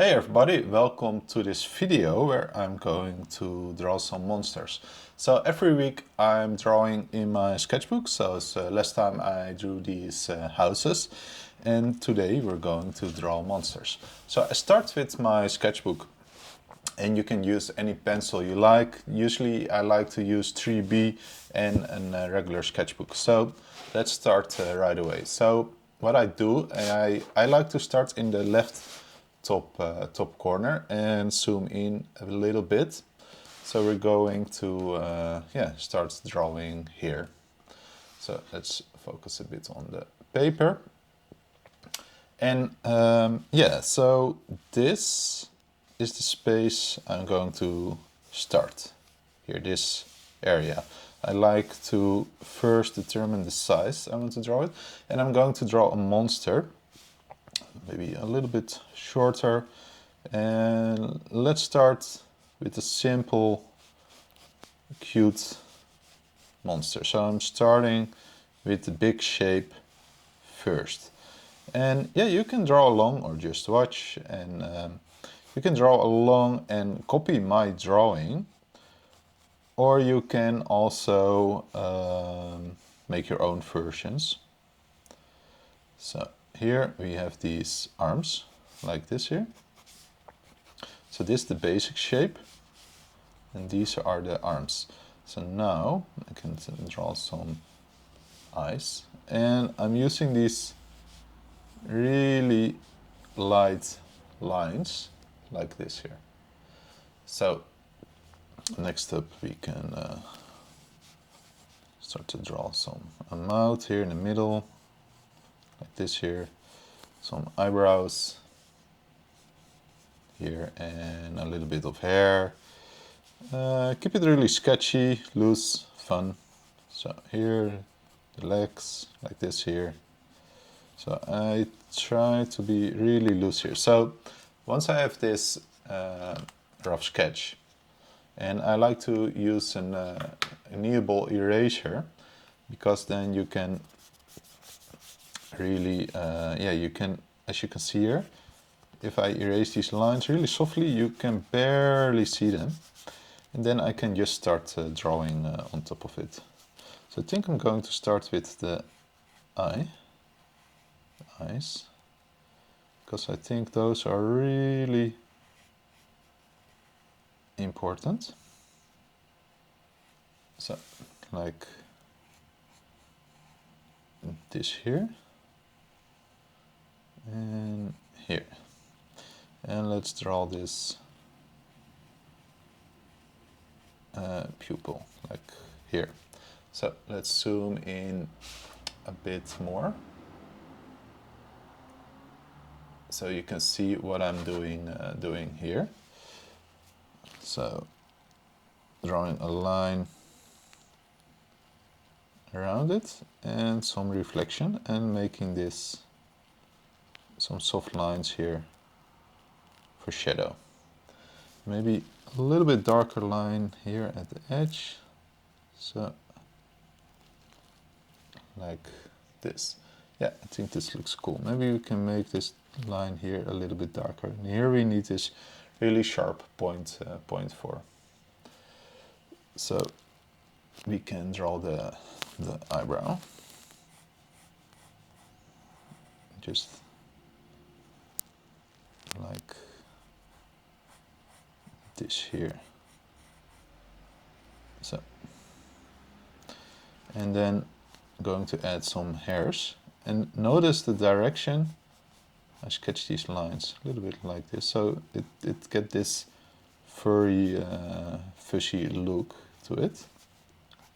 Hey everybody, welcome to this video where I'm going to draw some monsters. So every week I'm drawing in my sketchbook, so last time I drew these houses and today we're going to draw monsters. So I start with my sketchbook and you can use any pencil you like. Usually I like to use 3B and a regular sketchbook. So let's start right away. So what I do, I like to start in the left top corner and zoom in a little bit. So we're going to start drawing here. So let's focus a bit on the paper. And so this is the space I'm going to start here, this area. I like to first determine the size I want to draw it, and I'm going to draw a monster, maybe a little bit shorter, and let's start with a simple cute monster. So I'm starting with the big shape first, and yeah, you can draw along or just watch, and you can draw along and copy my drawing, or you can also make your own versions. So here we have these arms like this here. So this is the basic shape and these are the arms. So now I can draw some eyes, and I'm using these really light lines like this here. So next up we can start to draw a mouth here in the middle, like this here, some eyebrows here, and a little bit of hair. Keep it really sketchy, loose, fun. So here, the legs, like this here. So I try to be really loose here. So once I have this rough sketch, and I like to use an kneadable eraser, because then you can really, you can, as you can see here, if I erase these lines really softly, you can barely see them. And then I can just start drawing on top of it. So I think I'm going to start with the eyes, because I think those are really important. So like this here and here. And let's draw this pupil like here. So let's zoom in a bit more so you can see what I'm doing here. So drawing a line around it and some reflection, and making this some soft lines here for shadow. Maybe a little bit darker line here at the edge, so like this. Yeah, I think this looks cool. Maybe we can make this line here a little bit darker. And here we need this really sharp point 4. So we can draw the eyebrow. Just like this here. So, and then going to add some hairs, and notice the direction. I sketch these lines a little bit like this, so it get this furry, fuzzy look to it.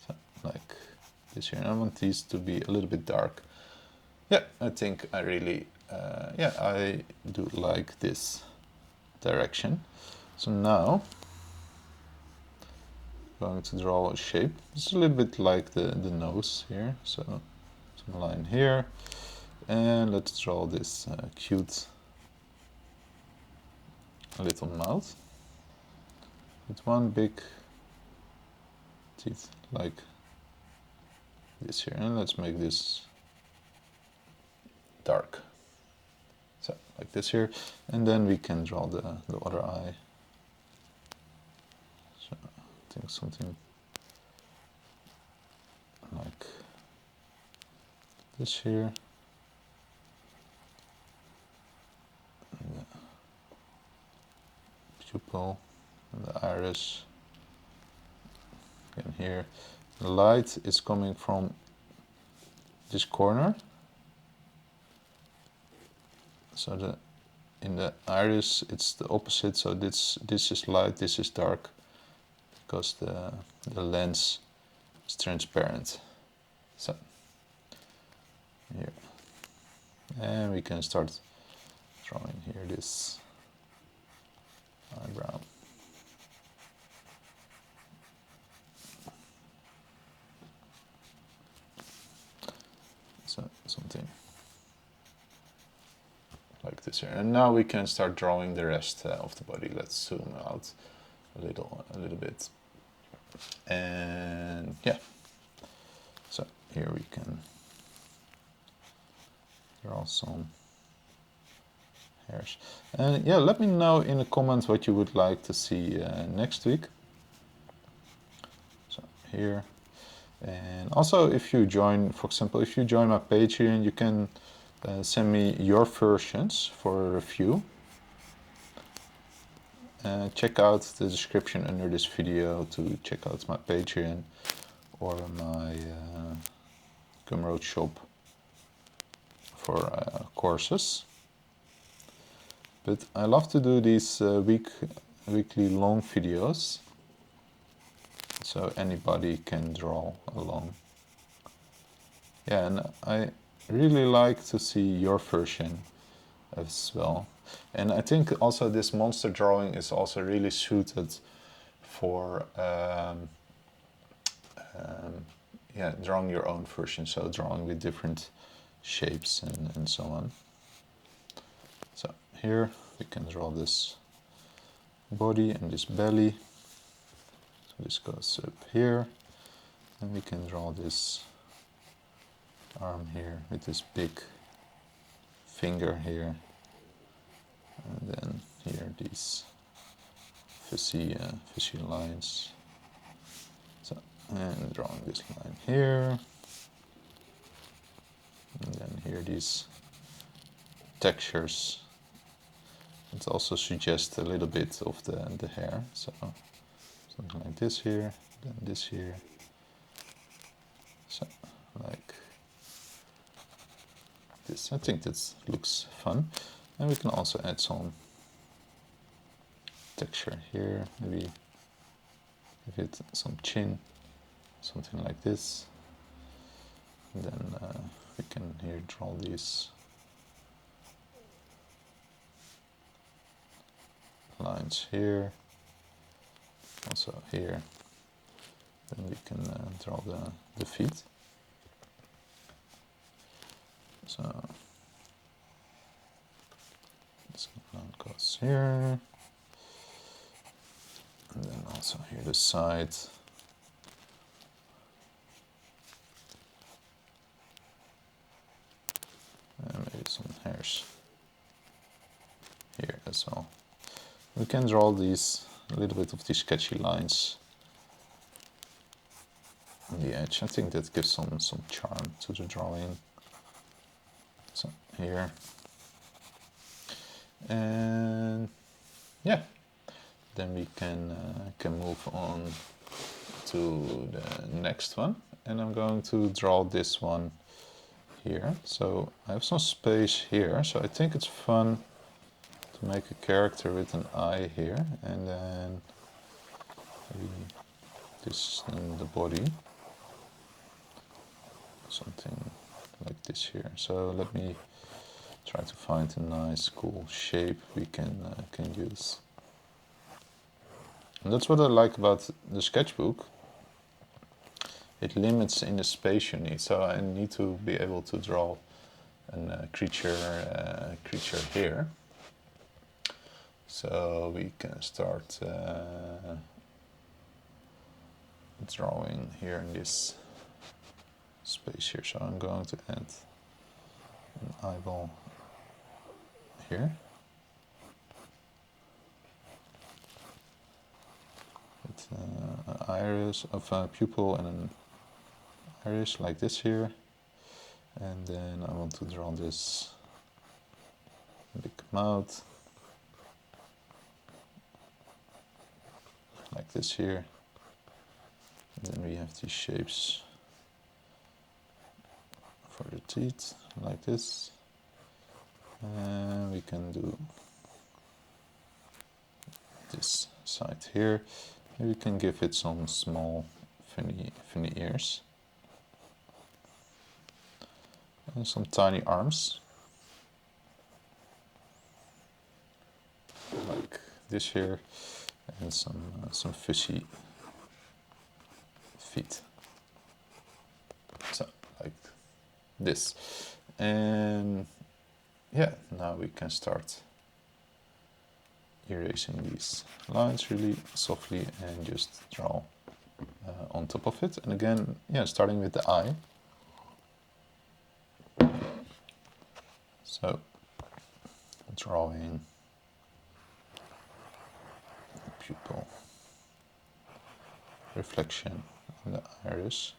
So, like this here, and I want these to be a little bit dark. Yeah, I think I really, I do like this direction. So now I'm going to draw a shape. It's a little bit like the nose here. So some line here, and let's draw this cute little mouth with one big teeth like this here, and let's make this dark. So like this here, and then we can draw the other eye. So I think something like this here. And the pupil and the iris. And here, the light is coming from this corner. So in the iris it's the opposite, so this is light, this is dark, because the lens is transparent. So here, and we can start drawing here this eyebrow. So something like this here, and now we can start drawing the rest of the body. Let's zoom out a little bit, and yeah. So here we can draw some hairs, and yeah, let me know in the comments what you would like to see next week. So here, and also if you join, for example, if you join my Patreon, you can send me your versions for a review. Check out the description under this video to check out my Patreon or my Gumroad shop for courses. But I love to do these weekly long videos, so anybody can draw along. Yeah, and I really like to see your version as well. And I think also this monster drawing is also really suited for yeah, drawing your own version, so drawing with different shapes and so on. So here we can draw this body and this belly. So this goes up here, and we can draw this arm here with this big finger here, and then here these fuzzy lines. So, and drawing this line here, and then here these textures. It also suggests a little bit of the hair, so something like this here, then this here, so like this. I think this looks fun, and we can also add some texture here, maybe give it some chin, something like this, and then we can here draw these lines here, also here. Then we can draw the feet. So this line goes here, and then also here the side. And maybe some hairs here as well. We can draw these, a little bit of these sketchy lines on the edge. I think that gives some charm to the drawing. So here, and yeah, then we can move on to the next one, and I'm going to draw this one here. So I have some space here, so I think it's fun to make a character with an eye here, and then maybe this in the body, something like this here. So let me try to find a nice cool shape we can use. And that's what I like about the sketchbook. It limits in the space you need, so I need to be able to draw a creature here. So we can start drawing here in this space here. So I'm going to add an eyeball here. With an iris of a pupil and an iris like this here. And then I want to draw this big mouth. Like this here. And then we have these shapes for the teeth, like this. And we can do this side here. And we can give it some small funny ears. And some tiny arms. Like this here. And some fishy feet. So, like this. And yeah, now we can start erasing these lines really softly and just draw on top of it. And again, yeah, starting with the eye. So, drawing the pupil, reflection in the iris.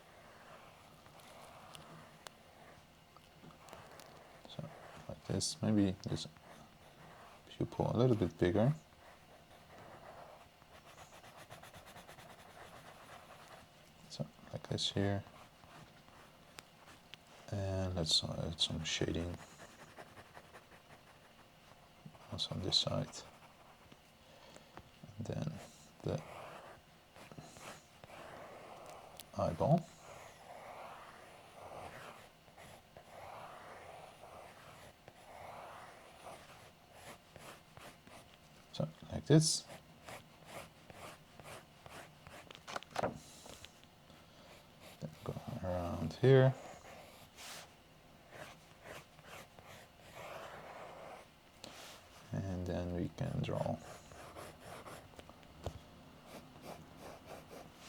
So, like this, maybe this pupil a little bit bigger. So, like this here. And let's add some shading also on this side. And then the eyeball. So, like this. Then go around here. And then we can draw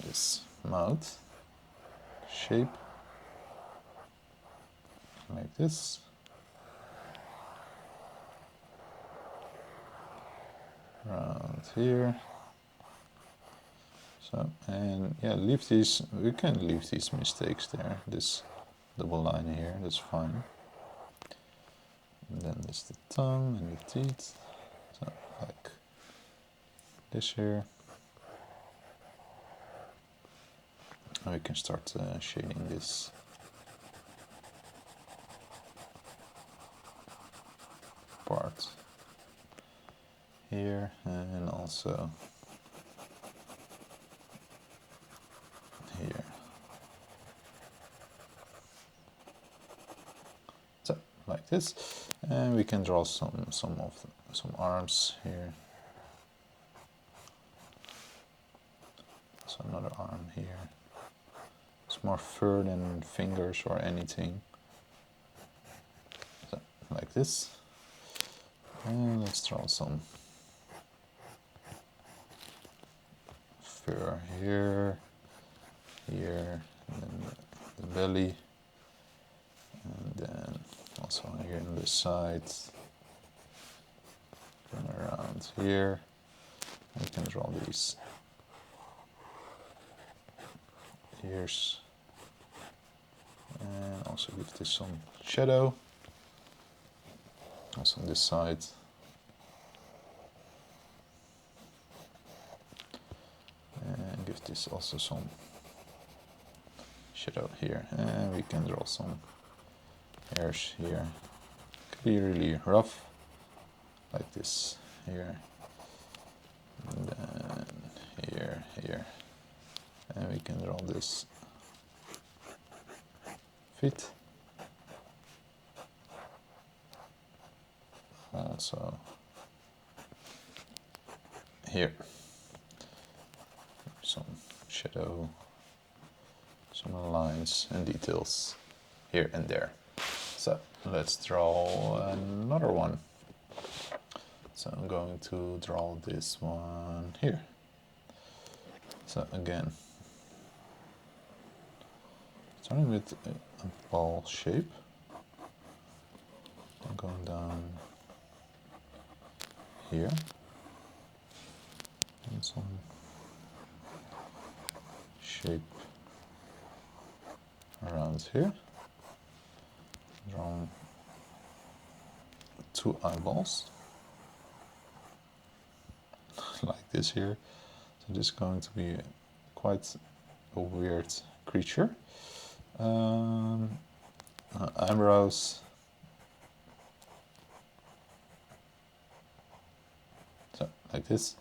this mouth shape like this. Around here. So, and yeah, leave these, we can leave these mistakes there, this double line here, that's fine. And then there's the tongue and the teeth, so like this here. And we can start shading this part here and also here. So like this, and we can draw some arms here. So another arm here. It's more fur than fingers or anything. So like this, and let's draw some fur here, here, and then the belly, and then also here on this side, and around here. We can draw these ears, and also give this some shadow, also on this side. And give this also some shadow here, and we can draw some hairs here. Could be really rough, like this here, and then here, and we can draw this feet. Also here. Some shadow, some lines and details here and there. So let's draw another one. So I'm going to draw this one here. So again, starting with a ball shape, then going down here. And some shape around here. Draw 2 eyeballs. Like this here. So this is going to be quite a weird creature. Eyebrows. So like this.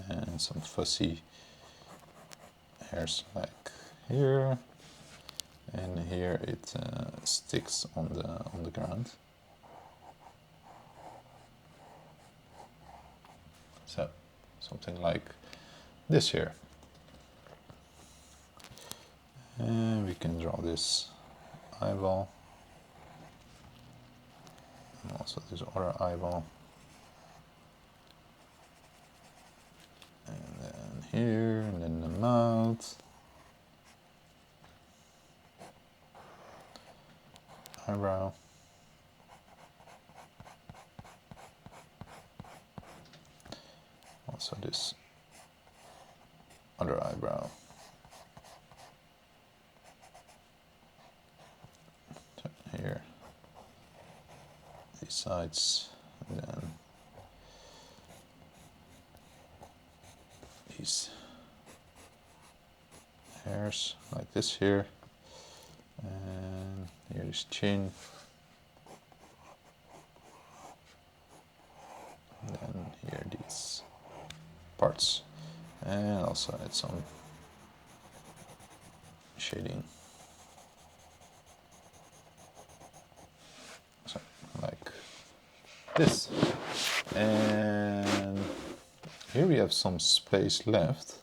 And some fuzzy hairs like here. And here it sticks on the ground. So something like this here. And we can draw this eyeball. And also this other eyeball. And then here, and then the mouth. Eyebrow. Also this other eyebrow. So here, these sides, and then these hairs like this here, and here is chin, and then here these parts, and also add some shading, so like this. And here we have some space left,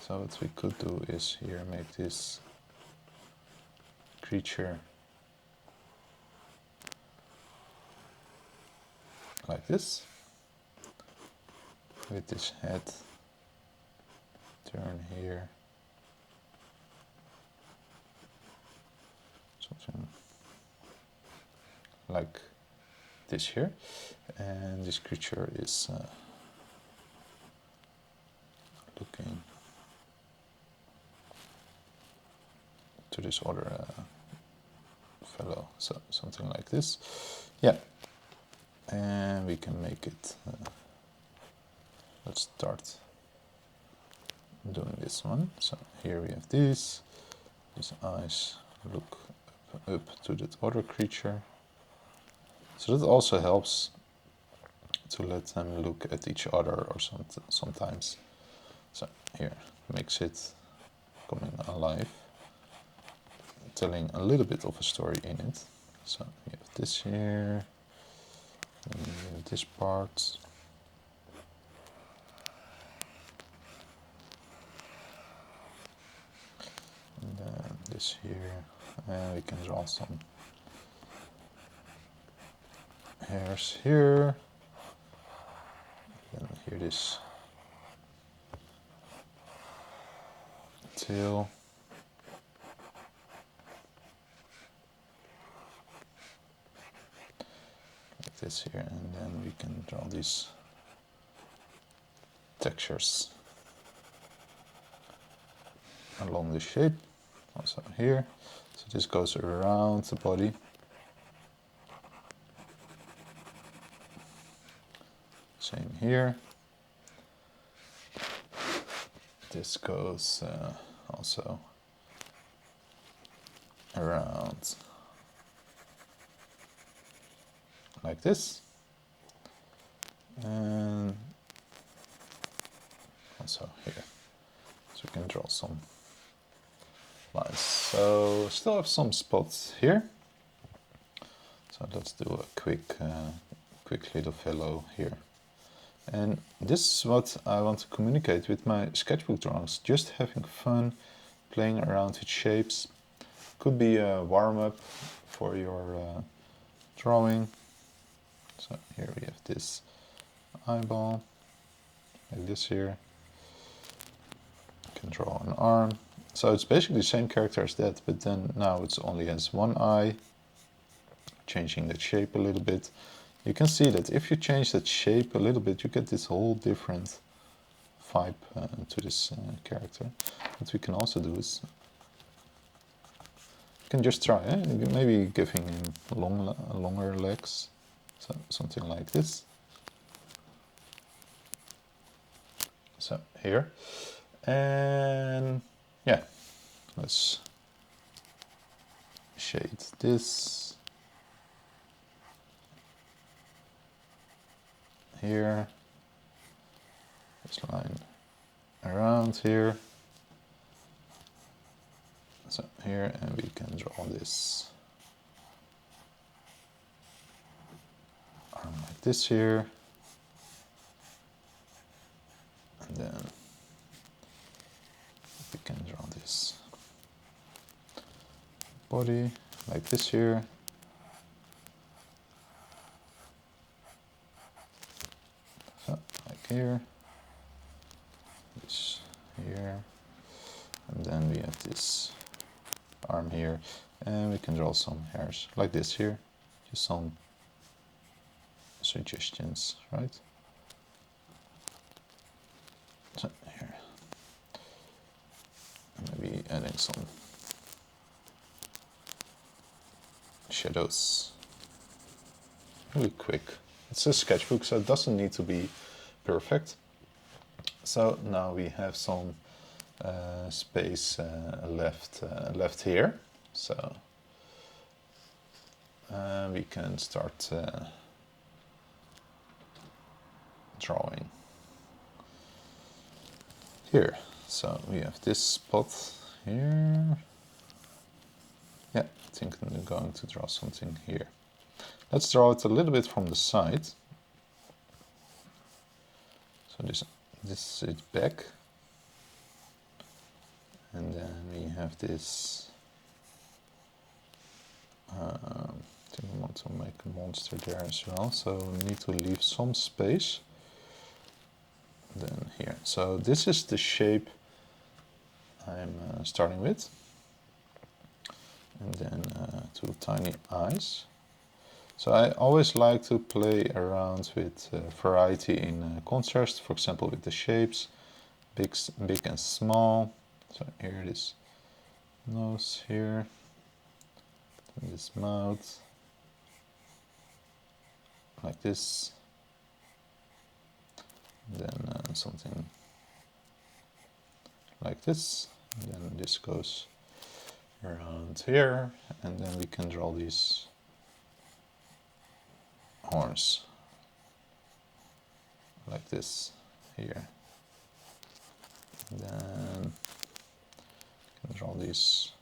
so what we could do is here make this creature like this, with this head turn here, something like this here, and this creature is looking to this other fellow, so something like this, yeah. And we can make it, let's start doing this one. So here we have these eyes look up to that other creature. So that also helps to let them look at each other or sometimes. So here, makes it coming alive, telling a little bit of a story in it. So we have this here, and we have this part. And then this here, and we can draw some hairs here. And here this tail. Like this here, and then we can draw these textures along the shape, also here. So this goes around the body. Same here. This goes also around like this. And also here. So we can draw some lines. So still have some spots here. So let's do a quick little fellow here. And this is what I want to communicate with my sketchbook drawings. Just having fun, playing around with shapes. Could be a warm-up for your drawing. So here we have this eyeball, like this here. You can draw an arm. So it's basically the same character as that, but then now it only has one eye, changing the shape a little bit. You can see that if you change that shape a little bit, you get this whole different vibe to this character. What we can also do is, you can just try, maybe giving him longer legs, so something like this. So here, and yeah, let's shade this here, this line around here, so here, and we can draw this arm like this here, and then we can draw this body like this here. So, like here, this here, and then we have this arm here, and we can draw some hairs like this here, just some suggestions, right? So here, maybe adding some shadows really quick. It's a sketchbook, so it doesn't need to be perfect. So now we have some space left here, so we can start drawing here. So we have this spot here. Yeah, I think I'm going to draw something here. Let's draw it a little bit from the side. So this is back. And then we have this, I think I want to make a monster there as well, so we need to leave some space. Then here, so this is the shape I'm starting with. And then 2 tiny eyes. So I always like to play around with variety in contrast, for example with the shapes, big and small. So here it is, nose here, and this mouth, like this, and then something like this, and then this goes around here, and then we can draw these horns like this here, and then draw these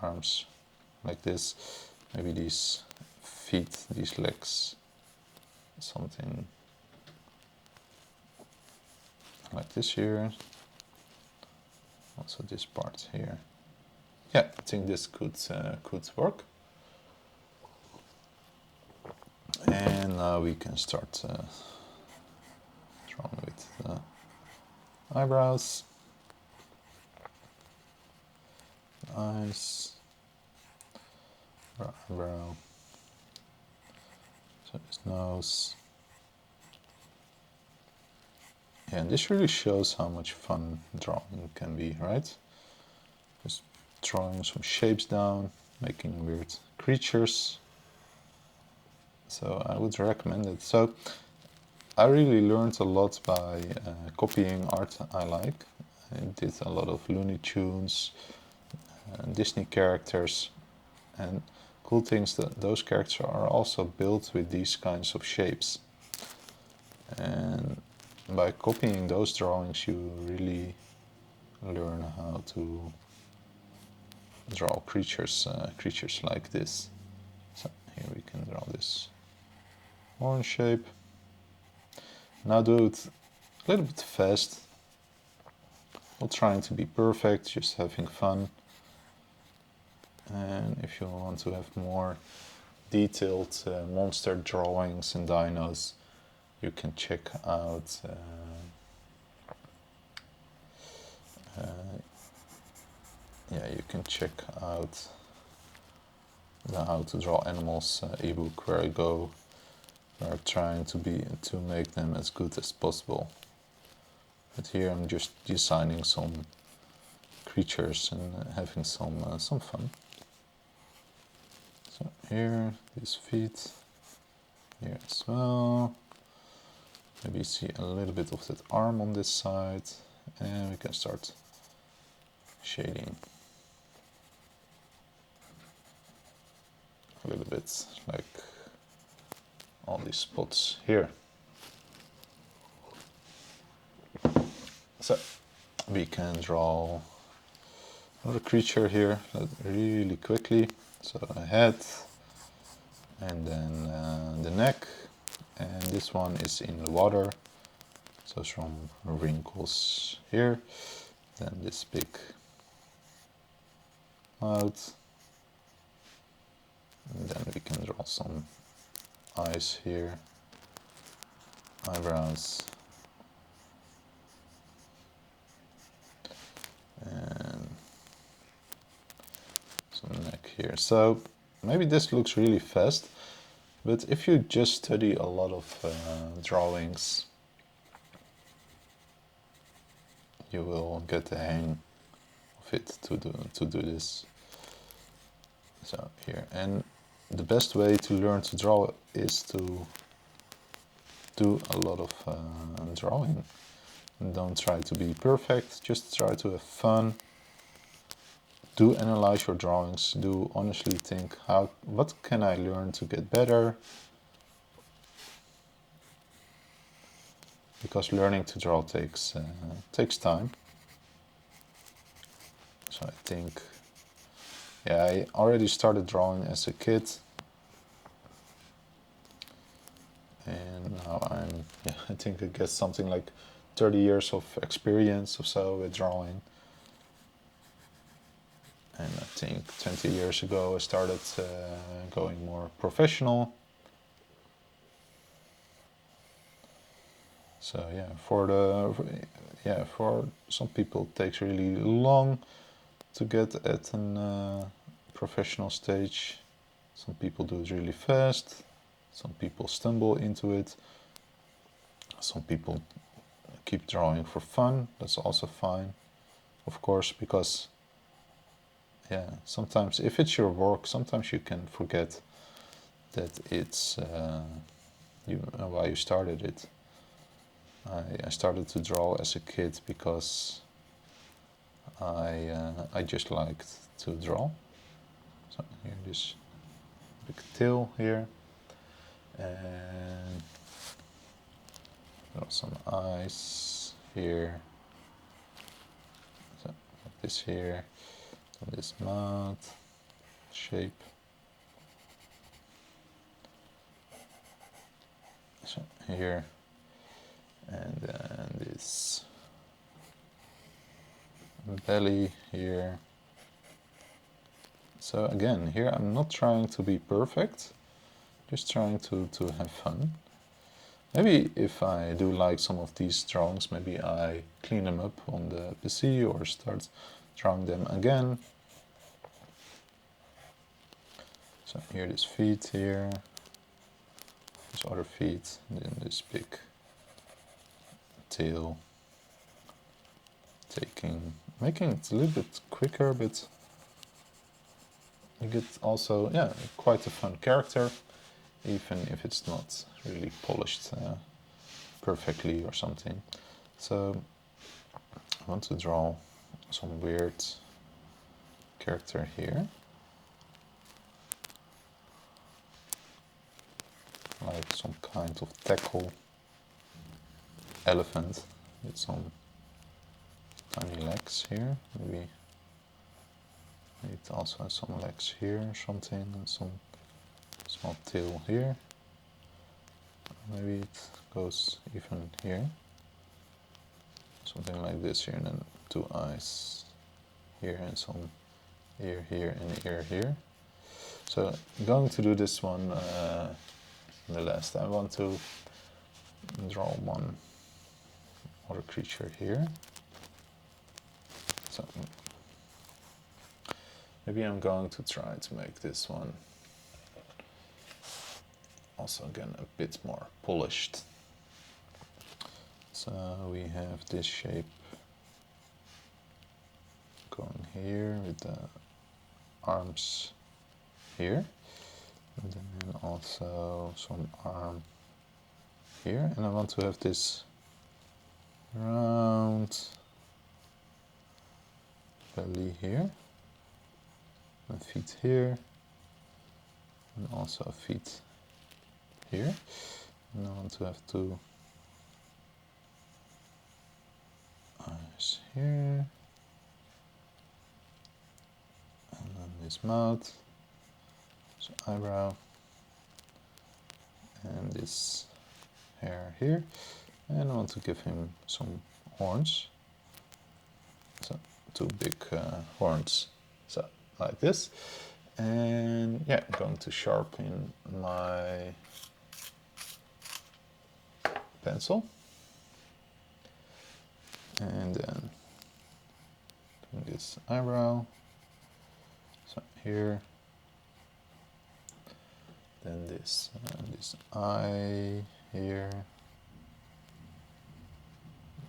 arms like this, maybe these feet, these legs, something like this here, also this part here. Yeah, I think this could work. And now we can start drawing with the eyebrows, eyes, eyebrow, so his nose. Yeah, and this really shows how much fun drawing can be, right? Just drawing some shapes down, making weird creatures. So I would recommend it. So I really learned a lot by copying art I like. I did a lot of Looney Tunes, Disney characters, and cool things that those characters are also built with these kinds of shapes. And by copying those drawings, you really learn how to draw creatures like this. So here we can draw this horn shape. Now do it a little bit fast, not trying to be perfect, just having fun. And if you want to have more detailed monster drawings and dinos, you can check out you can check out the How to Draw Animals ebook, where I'm trying to make them as good as possible. But here I'm just designing some creatures and having some fun. So here, these feet, here as well. Maybe see a little bit of that arm on this side, and we can start shading a little bit, like all these spots here. So we can draw another creature here really quickly. So a head, and then the neck, and this one is in the water, so some wrinkles here, then this big mouth, and then we can draw some eyes here, eyebrows, and some neck here. So maybe this looks really fast, but if you just study a lot of drawings, you will get the hang of it to do this. So here, and the best way to learn to draw is to do a lot of drawing. And don't try to be perfect, just try to have fun. Do analyze your drawings, do honestly think, what can I learn to get better? Because learning to draw takes time. So I think, yeah, I already started drawing as a kid, and now I think I get something like 30 years of experience or so with drawing. And I think 20 years ago I started going more professional. So yeah, for some people it takes really long to get at a professional stage. Some people do it really fast. Some people stumble into it. Some people keep drawing for fun. That's also fine, of course, because yeah, sometimes if it's your work, sometimes you can forget that it's why you started it. I started to draw as a kid because I just liked to draw. So here, this big tail here, and draw some eyes here. So like this here, and this mouth shape. So here, and then this belly here. So again, here I'm not trying to be perfect, just trying to have fun. Maybe if I do like some of these drawings, maybe I clean them up on the PC or start drawing them again. So here, this feet here, this other feet, and then this big tail. Making it a little bit quicker, but you get also, yeah, quite a fun character, even if it's not really polished perfectly or something. So I want to draw some weird character here, like some kind of tackle elephant with some tiny legs here. Maybe it also has some legs here or something, and some small tail here. Maybe it goes even here, something like this here, and then 2 eyes here, and some ear here and ear here. So I'm going to do this one the last. I want to draw one other creature here. So maybe I'm going to try to make this one also again a bit more polished. So we have this shape going here with the arms here, and then also some arm here, and I want to have this round belly here, and feet here, and also feet here, and I want to have two eyes here, and then this mouth, this eyebrow, and this hair here, and I want to give him some horns, so two big horns, so like this. And yeah, I'm going to sharpen my pencil, and then doing this eyebrow, so here, then this eye here,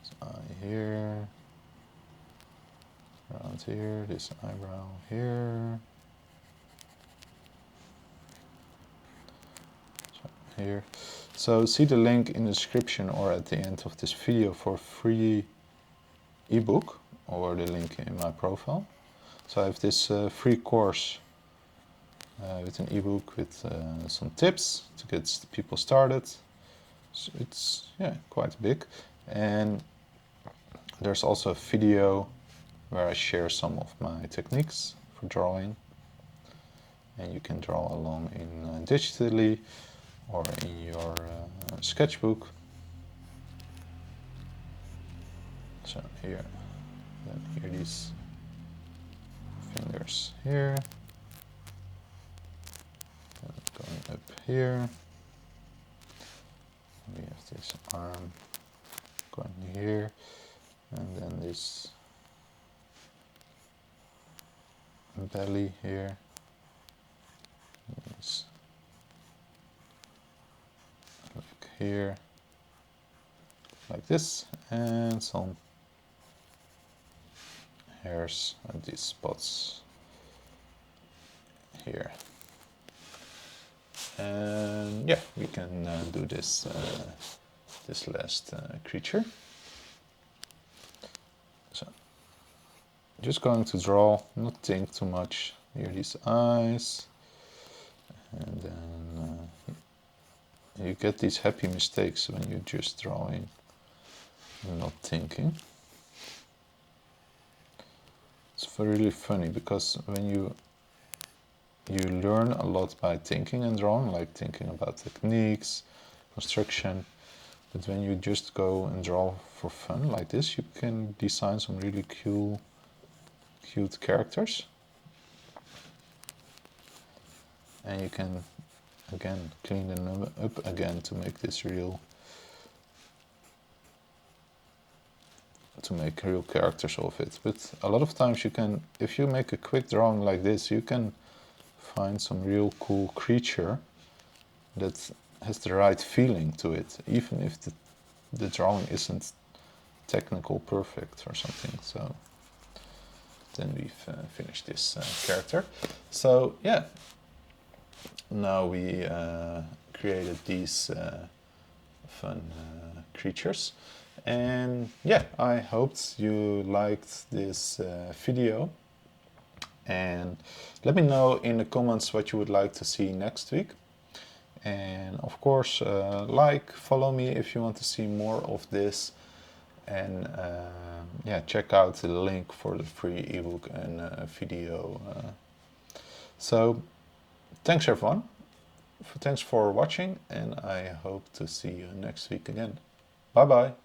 this eye here, around here, this eyebrow here, so here. So see the link in the description or at the end of this video for a free ebook, or the link in my profile. So I have this free course with an ebook with some tips to get people started. So it's quite big, and there's also a video where I share some of my techniques for drawing, and you can draw along in digitally or in your sketchbook. So here, then here these fingers here, and going up here. We have this arm going here, and then this belly here, this like here, like this, and some hairs and these spots here. And yeah, we can do this this last creature. So just going to draw, not think too much. Here these eyes, and then you get these happy mistakes when you're just drawing and not thinking. It's really funny because when you learn a lot by thinking and drawing, like thinking about techniques, construction, but when you just go and draw for fun like this, you can design some really cute characters, and you can again clean them up again to make this real, to make real characters of it. But a lot of times you can, if you make a quick drawing like this, you can find some real cool creature that has the right feeling to it, even if the drawing isn't technical perfect or something. So then we've finished this character. So yeah, now we created these fun creatures. And yeah, I hoped you liked this video, and let me know in the comments what you would like to see next week. And of course, follow me if you want to see more of this, and yeah, check out the link for the free ebook and video. So thanks everyone, thanks for watching, and I hope to see you next week again. Bye bye.